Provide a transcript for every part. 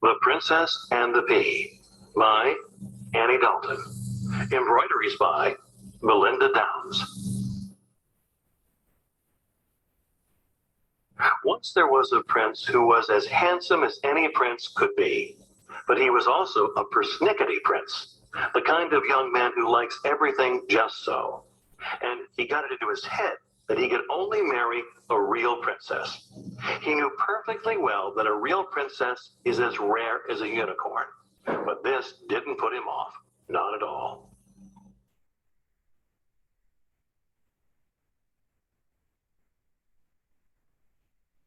The Princess and the Pea by Annie Dalton. Embroideries by Melinda Downs. Once there was a prince who was as handsome as any prince could be, but he was also a persnickety prince, the kind of young man who likes everything just so. And he got it into his head that he could only marry a real princess. He knew perfectly well that a real princess is as rare as a unicorn, but this didn't put him off, not at all.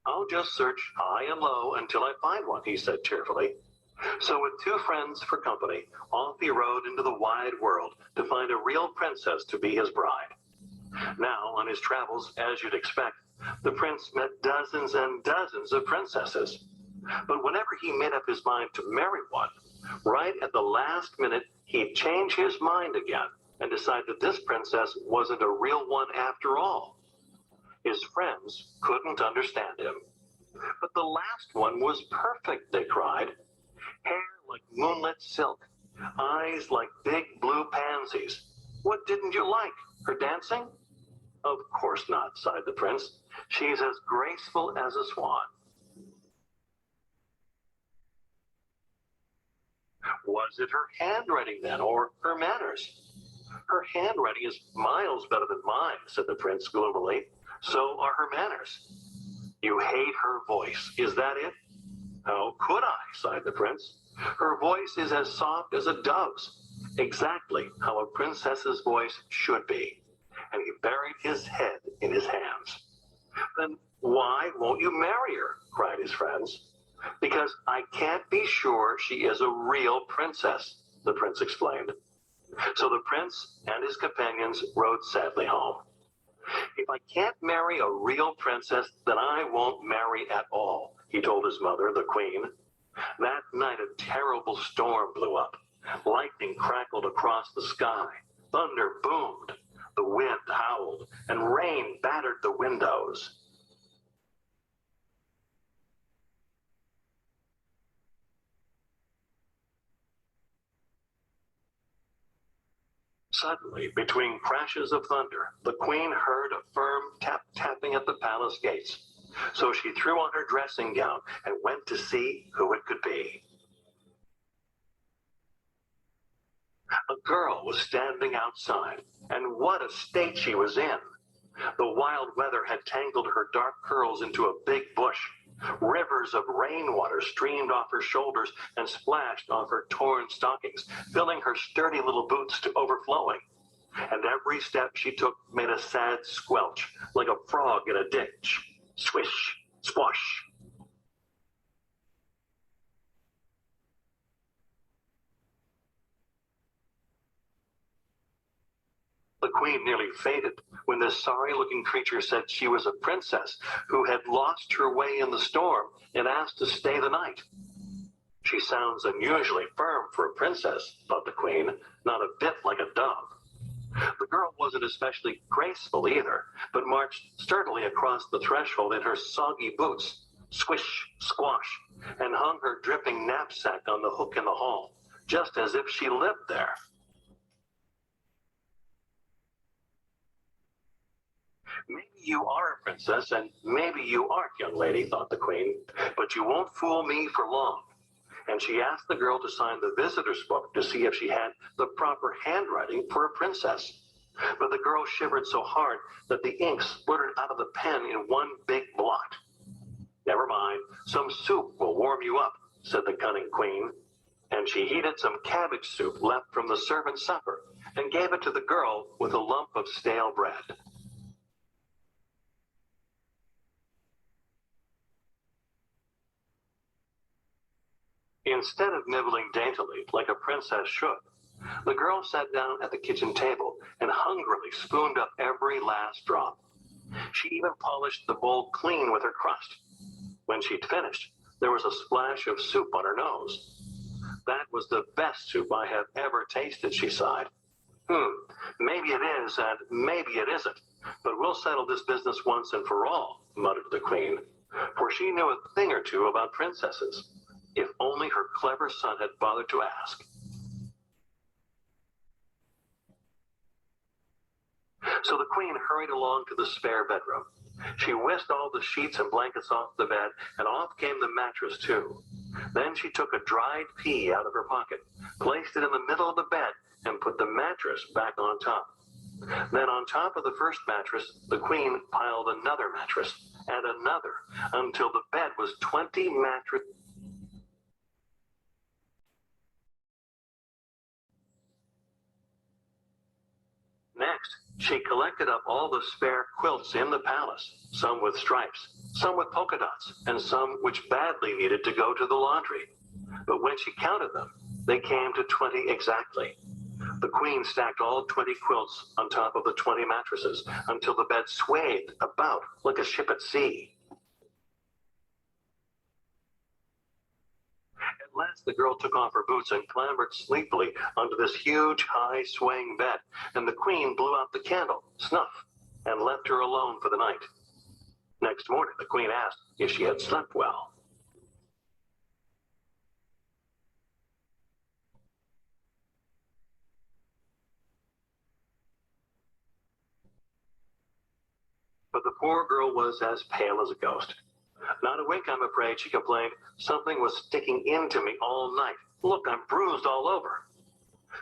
I'll just search high and low until I find one, he said cheerfully. So with two friends for company, off he rode into the wide world to find a real princess to be his bride. Now, on his travels, as you'd expect, the prince met dozens and dozens of princesses. But whenever he made up his mind to marry one, right at the last minute, he'd change his mind again and decide that this princess wasn't a real one after all. His friends couldn't understand him. But the last one was perfect, they cried. Hair like moonlit silk, eyes like big blue pansies. What didn't you like? Her dancing? Of course not, sighed the prince. She's as graceful as a swan. Was it her handwriting then, or her manners? Her handwriting is miles better than mine, said the prince gloomily. So are her manners. You hate her voice, is that it? How could I, sighed the prince. Her voice is as soft as a dove's, exactly how a princess's voice should be. And he buried his head in his hands. Then why won't you marry her? Cried his friends. Because I can't be sure she is a real princess, the prince explained. So the prince and his companions rode sadly home. If I can't marry a real princess, then I won't marry at all, he told his mother, the queen. That night a terrible storm blew up. Lightning crackled across the sky. Thunder boomed. The wind howled, and rain battered the windows. Suddenly, between crashes of thunder, the queen heard a firm tap-tapping at the palace gates. So she threw on her dressing gown and went to see who it could be. A girl was standing outside, and what a state she was in! The wild weather had tangled her dark curls into a big bush. Rivers of rainwater streamed off her shoulders and splashed off her torn stockings, filling her sturdy little boots to overflowing. And every step she took made a sad squelch, like a frog in a ditch. Swish, swash. The queen nearly fainted when this sorry-looking creature said she was a princess who had lost her way in the storm and asked to stay the night. She sounds unusually firm for a princess, thought the queen, not a bit like a dove. The girl wasn't especially graceful either, but marched sturdily across the threshold in her soggy boots, squish, squash, and hung her dripping knapsack on the hook in the hall, just as if she lived there. Maybe you are a princess, and maybe you aren't, young lady, thought the queen, but you won't fool me for long. And she asked the girl to sign the visitor's book to see if she had the proper handwriting for a princess. But the girl shivered so hard that the ink spluttered out of the pen in one big blot. Never mind, some soup will warm you up, said the cunning queen. And she heated some cabbage soup left from the servant's supper and gave it to the girl with a lump of stale bread. Instead of nibbling daintily like a princess should, the girl sat down at the kitchen table and hungrily spooned up every last drop. She even polished the bowl clean with her crust. When she'd finished, there was a splash of soup on her nose. That was the best soup I have ever tasted, she sighed. Maybe it is, and maybe it isn't, but we'll settle this business once and for all, muttered the queen, for she knew a thing or two about princesses. If only her clever son had bothered to ask. So the queen hurried along to the spare bedroom. She whisked all the sheets and blankets off the bed, and off came the mattress, too. Then she took a dried pea out of her pocket, placed it in the middle of the bed, and put the mattress back on top. Then on top of the first mattress, the queen piled another mattress, and another, until the bed was 20 mattresses. Next, she collected up all the spare quilts in the palace, some with stripes, some with polka dots, and some which badly needed to go to the laundry. But when she counted them, they came to 20 exactly. The queen stacked all 20 quilts on top of the 20 mattresses until the bed swayed about like a ship at sea. At last the girl took off her boots and clambered sleepily onto this huge, high, swaying bed, and the queen blew out the candle, snuff, and left her alone for the night. Next morning the queen asked if she had slept well. But the poor girl was as pale as a ghost. Not a wink, I'm afraid, she complained. Something was sticking into me all night. Look, I'm bruised all over.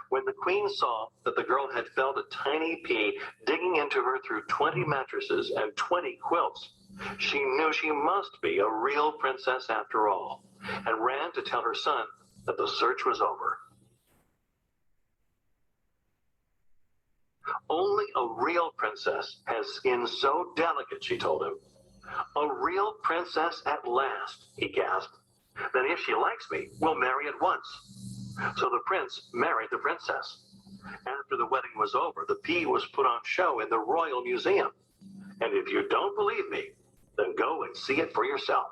When the queen saw that the girl had felt a tiny pea digging into her through 20 mattresses and 20 quilts, she knew she must be a real princess after all, and ran to tell her son that the search was over. Only a real princess has skin so delicate, she told him. A real princess at last, he gasped. Then if she likes me, we'll marry at once. So the prince married the princess. After the wedding was over, the pea was put on show in the Royal Museum. And if you don't believe me, then go and see it for yourself.